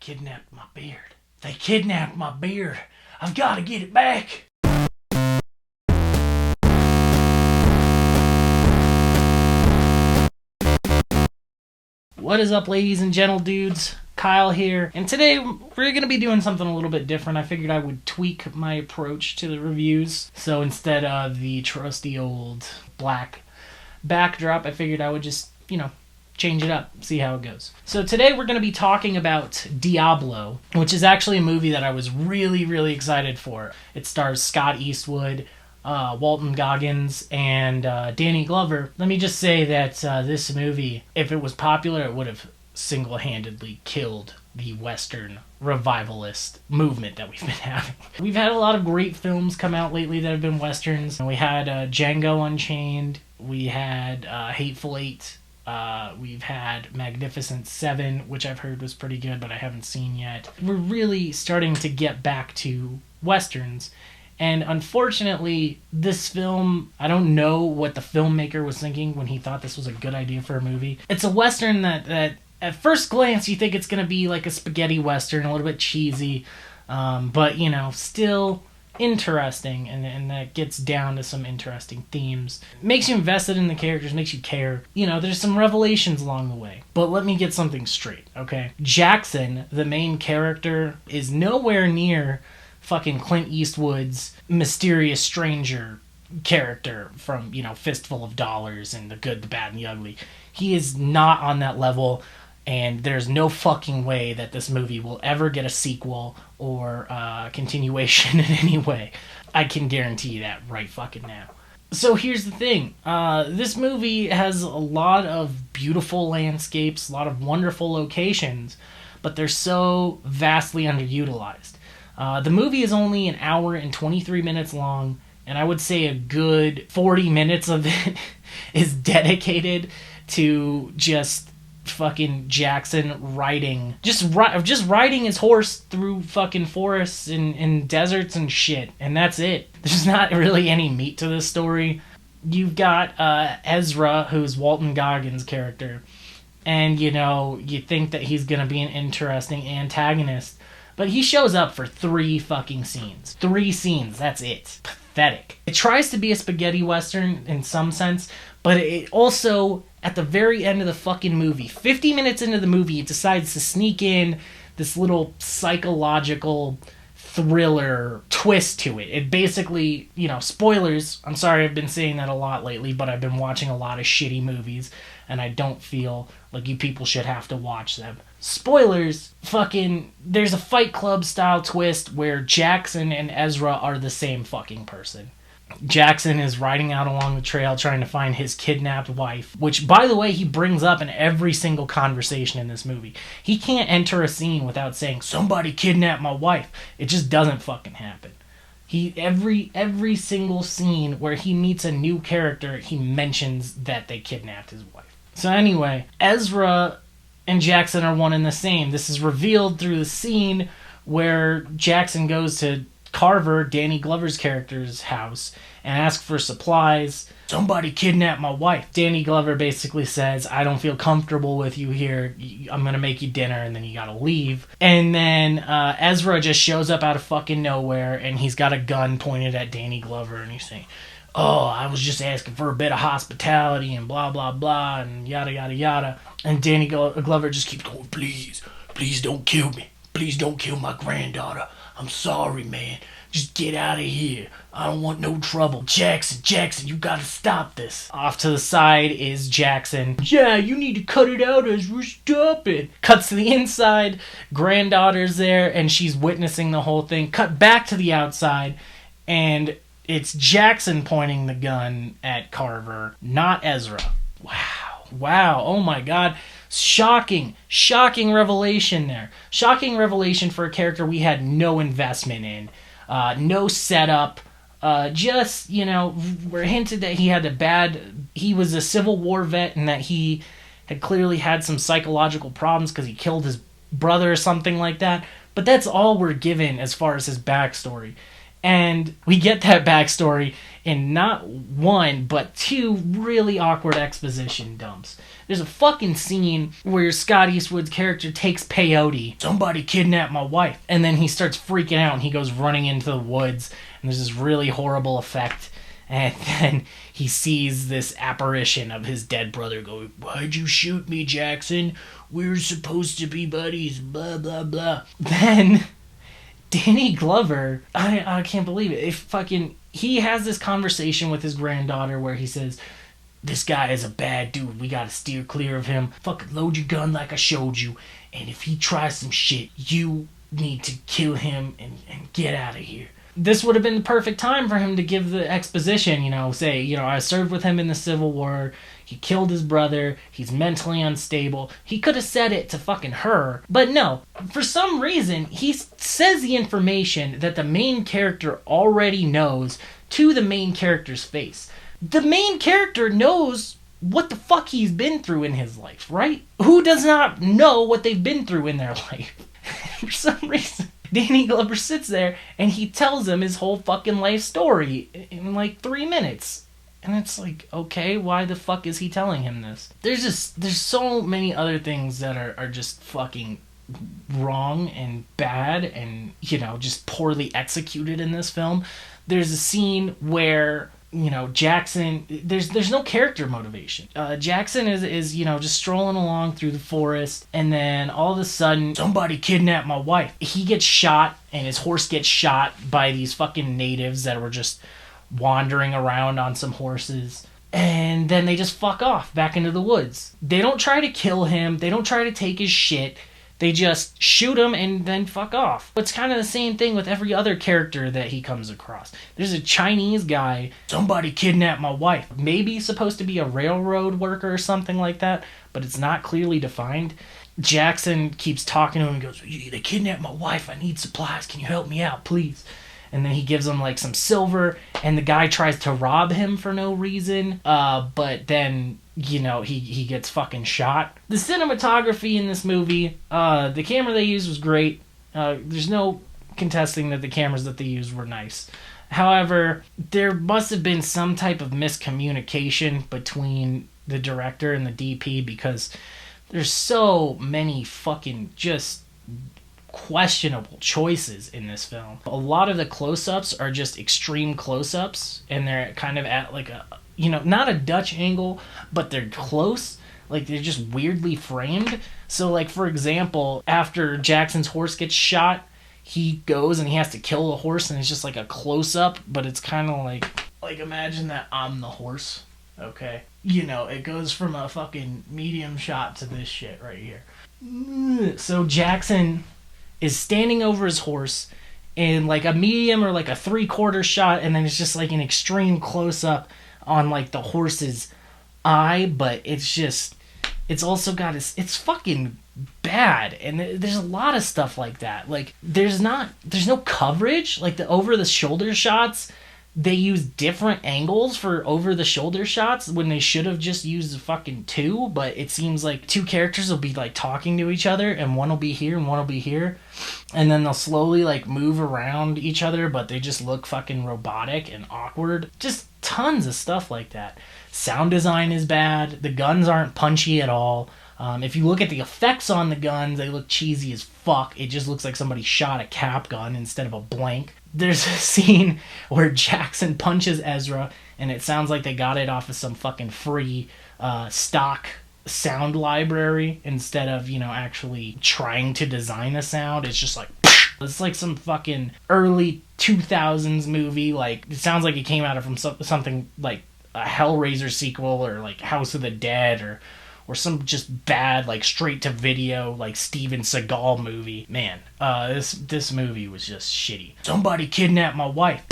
kidnapped my beard. They kidnapped my beard. I've got to get it back. What is up, ladies and gentle dudes? Kyle here, and today we're going to be doing something a little bit different. I figured I would tweak my approach to the reviews. So instead of the trusty old black backdrop, I figured I would just, change it up, see how it goes. So today we're going to be talking about Diablo, which is actually a movie that I was really, really excited for. It stars Scott Eastwood, Walton Goggins, and Danny Glover. Let me just say that this movie, if it was popular, it would have single-handedly killed the Western revivalist movement that we've been having. We've had a lot of great films come out lately that have been Westerns. We had Django Unchained. We had Hateful Eight. We've had Magnificent Seven, which I've heard was pretty good, but I haven't seen yet. We're really starting to get back to Westerns. And unfortunately, this film, I don't know what the filmmaker was thinking when he thought this was a good idea for a movie. It's a Western that at first glance, you think it's going to be like a spaghetti Western, a little bit cheesy, but, still interesting, and that gets down to some interesting themes. Makes you invested in the characters, makes you care. There's some revelations along the way. But let me get something straight, okay? Jackson, the main character, is nowhere near fucking Clint Eastwood's mysterious stranger character from, Fistful of Dollars and The Good, the Bad, and the Ugly. He is not on that level, and there's no fucking way that this movie will ever get a sequel or continuation in any way. I can guarantee you that right fucking now. So here's the thing. This movie has a lot of beautiful landscapes, a lot of wonderful locations, but they're so vastly underutilized. The movie is only an hour and 23 minutes long, and I would say a good 40 minutes of it is dedicated to just fucking Jackson riding, just riding his horse through fucking forests and deserts and shit, and that's it. There's not really any meat to this story. You've got Ezra, who's Walton Goggins' character, and you think that he's gonna be an interesting antagonist, but he shows up for 3 fucking scenes. 3 scenes, that's it. Pathetic. It tries to be a spaghetti Western in some sense, but it also, at the very end of the fucking movie, 50 minutes into the movie, it decides to sneak in this little psychological thriller twist to it. It basically, spoilers, I'm sorry I've been saying that a lot lately, but I've been watching a lot of shitty movies, and I don't feel like you people should have to watch them. Spoilers, there's a Fight Club style twist where Jackson and Ezra are the same fucking person. Jackson is riding out along the trail trying to find his kidnapped wife, which, by the way, he brings up in every single conversation in this movie. He can't enter a scene without saying, "Somebody kidnapped my wife." It just doesn't fucking happen. Every single scene where he meets a new character, he mentions that they kidnapped his wife. So anyway, Ezra and Jackson are one and the same. This is revealed through the scene where Jackson goes to Carver, Danny Glover's character's house, and asks for supplies. "Somebody kidnapped my wife." Danny Glover basically says, "I don't feel comfortable with you here. I'm going to make you dinner, and then you got to leave." And then Ezra just shows up out of fucking nowhere, and he's got a gun pointed at Danny Glover, and he's saying, "Oh, I was just asking for a bit of hospitality," and blah, blah, blah, and yada, yada, yada. And Danny Glover just keeps going, "Please don't kill me. Please don't kill my granddaughter. I'm sorry, man. Just get out of here. I don't want no trouble. Jackson, you gotta stop this." Off to the side is Jackson. "Yeah, you need to cut it out, Ezra. Stop it." Cuts to the inside. Granddaughter's there, and she's witnessing the whole thing. Cut back to the outside, and it's Jackson pointing the gun at Carver, not Ezra. Wow, oh my god. Shocking revelation there. Shocking revelation for a character we had no investment in. No setup. We're hinted that he was a Civil War vet and that he had clearly had some psychological problems because he killed his brother or something like that. But that's all we're given as far as his backstory. And we get that backstory in not one, but two really awkward exposition dumps. There's a fucking scene where Scott Eastwood's character takes peyote. Somebody kidnapped my wife. And then he starts freaking out and he goes running into the woods. And there's this really horrible effect. And then he sees this apparition of his dead brother going, "Why'd you shoot me, Jackson? We're supposed to be buddies, blah, blah, blah." Then Danny Glover, I can't believe it. He has this conversation with his granddaughter where he says, "This guy is a bad dude. We gotta steer clear of him. Fucking load your gun like I showed you. And if he tries some shit, you need to kill him and get out of here." This would have been the perfect time for him to give the exposition, say, I served with him in the Civil War. He killed his brother. He's mentally unstable. He could have said it to fucking her. But no, for some reason, he says the information that the main character already knows to the main character's face. The main character knows what the fuck he's been through in his life, right? Who does not know what they've been through in their life? For some reason, Danny Glover sits there and he tells him his whole fucking life story in like 3 minutes. And it's like, okay, why the fuck is he telling him this? There's so many other things that are just fucking wrong and bad and, just poorly executed in this film. There's a scene where, Jackson, there's no character motivation. Jackson is just strolling along through the forest, and then all of a sudden, somebody kidnapped my wife. He gets shot, and his horse gets shot by these fucking natives that were just wandering around on some horses. And then they just fuck off back into the woods. They don't try to kill him. They don't try to take his shit. They just shoot him and then fuck off. It's kind of the same thing with every other character that he comes across. There's a Chinese guy, somebody kidnapped my wife. Maybe supposed to be a railroad worker or something like that, but it's not clearly defined. Jackson keeps talking to him and goes, "They kidnapped my wife. I need supplies. Can you help me out, please?" And then he gives him like some silver, and the guy tries to rob him for no reason. But then, he gets fucking shot. The cinematography in this movie, the camera they used was great. There's no contesting that the cameras that they used were nice. However, there must have been some type of miscommunication between the director and the DP, because there's so many fucking just questionable choices in this film. A lot of the close-ups are just extreme close-ups, and they're kind of at like a, not a Dutch angle, but they're close. Like, they're just weirdly framed. So, like, for example, after Jackson's horse gets shot, he goes and he has to kill the horse, and it's just like a close-up, but it's kind of like imagine that I'm the horse, okay? It goes from a fucking medium shot to this shit right here. So Jackson is standing over his horse in like a medium or like a 3/4 shot, and then it's just like an extreme close-up on like the horse's eye, but it's also got it's fucking bad. And there's a lot of stuff like that. Like, there's no coverage. Like, the over-the-shoulder shots, they use different angles for over-the-shoulder shots when they should have just used the fucking two, but it seems like two characters will be like talking to each other, and one will be here and one will be here, and then they'll slowly like move around each other, but they just look fucking robotic and awkward. Just tons of stuff like that. Sound design is bad. The guns aren't punchy at all. If you look at the effects on the guns, they look cheesy as fuck. It just looks like somebody shot a cap gun instead of a blank. There's a scene where Jackson punches Ezra, and it sounds like they got it off of some fucking free stock sound library instead of, actually trying to design a sound. It's just like, it's like some fucking early 2000s movie. Like, it sounds like it came out of from something like a Hellraiser sequel, or like House of the Dead, or some just bad, like, straight-to-video, like, Steven Seagal movie. Man, this movie was just shitty. Somebody kidnapped my wife.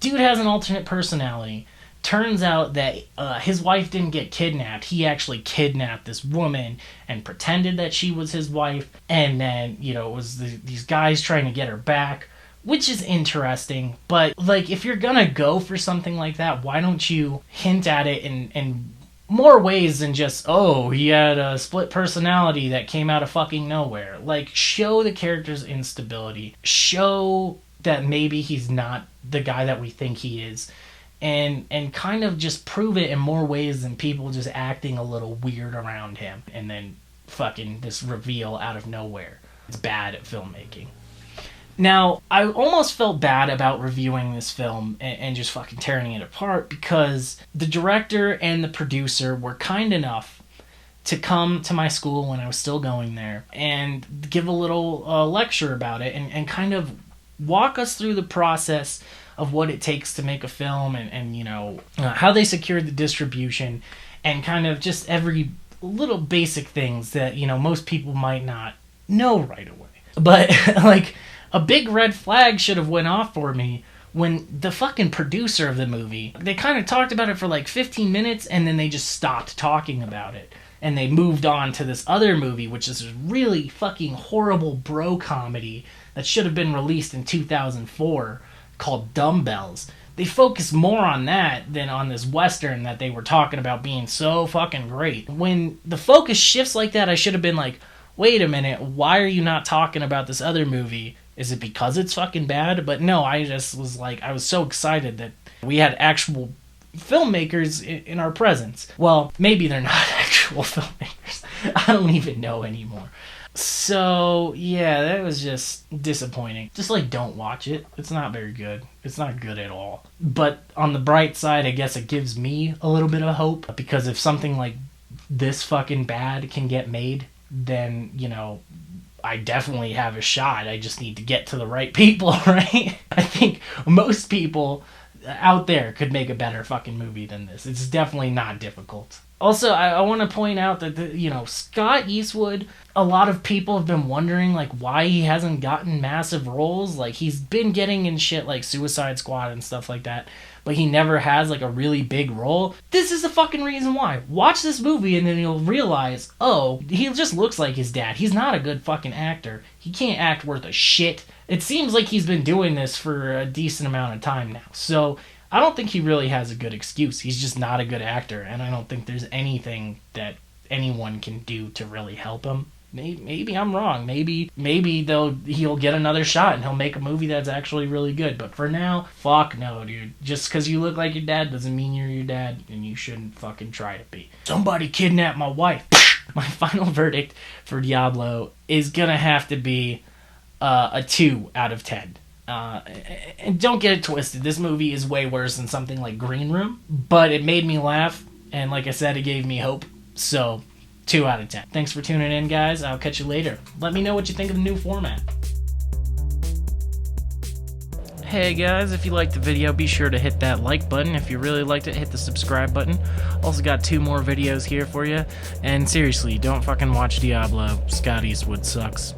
Dude has an alternate personality. Turns out that his wife didn't get kidnapped. He actually kidnapped this woman and pretended that she was his wife. And then, it was these guys trying to get her back, which is interesting. But, like, if you're gonna go for something like that, why don't you hint at it in more ways than just, oh, he had a split personality that came out of fucking nowhere. Like, show the character's instability. Show that maybe he's not the guy that we think he is, and kind of just prove it in more ways than people just acting a little weird around him and then fucking this reveal out of nowhere. It's bad at filmmaking. Now, I almost felt bad about reviewing this film and just fucking tearing it apart, because the director and the producer were kind enough to come to my school when I was still going there and give a little lecture about it and kind of walk us through the process of what it takes to make a film and you know, how they secured the distribution and kind of just every little basic things that, you know, most people might not know right away. But, like, a big red flag should have went off for me when the fucking producer of the movie, they kind of talked about it for like 15 minutes and then they just stopped talking about it. And they moved on to this other movie, which is a really fucking horrible bro comedy that should have been released in 2004 called Dumbbells. They focused more on that than on this Western that they were talking about being so fucking great. When the focus shifts like that, I should have been like, wait a minute, why are you not talking about this other movie? Is it because it's fucking bad? But no, I just was like, I was so excited that we had actual filmmakers in our presence. Well, maybe they're not actual filmmakers. I don't even know anymore. So, yeah, that was just disappointing. Just, like, don't watch it. It's not very good. It's not good at all. But on the bright side, I guess it gives me a little bit of hope, because if something like this fucking bad can get made, then, you know, I definitely have a shot. I just need to get to the right people, right? I think most people out there could make a better fucking movie than this. It's definitely not difficult. Also, I want to point out that, you know, Scott Eastwood, a lot of people have been wondering, like, why he hasn't gotten massive roles. Like, he's been getting in shit like Suicide Squad and stuff like that, but he never has, like, a really big role. This is the fucking reason why. Watch this movie and then you'll realize, oh, he just looks like his dad. He's not a good fucking actor. He can't act worth a shit. It seems like he's been doing this for a decent amount of time now. So I don't think he really has a good excuse. He's just not a good actor, and I don't think there's anything that anyone can do to really help him. Maybe I'm wrong. Maybe though he'll get another shot and he'll make a movie that's actually really good. But for now, fuck no, dude. Just because you look like your dad doesn't mean you're your dad, and you shouldn't fucking try to be. Somebody kidnapped my wife. My final verdict for Diablo is gonna have to be a 2 out of 10. And don't get it twisted, this movie is way worse than something like Green Room, but it made me laugh, and like I said, it gave me hope, so 2 out of 10. Thanks for tuning in, guys. I'll catch you later. Let me know what you think of the new format. Hey guys, if you liked the video, be sure to hit that like button. If you really liked it, hit the subscribe button. Also got 2 more videos here for you, and seriously, don't fucking watch Diablo. Scott Eastwood sucks.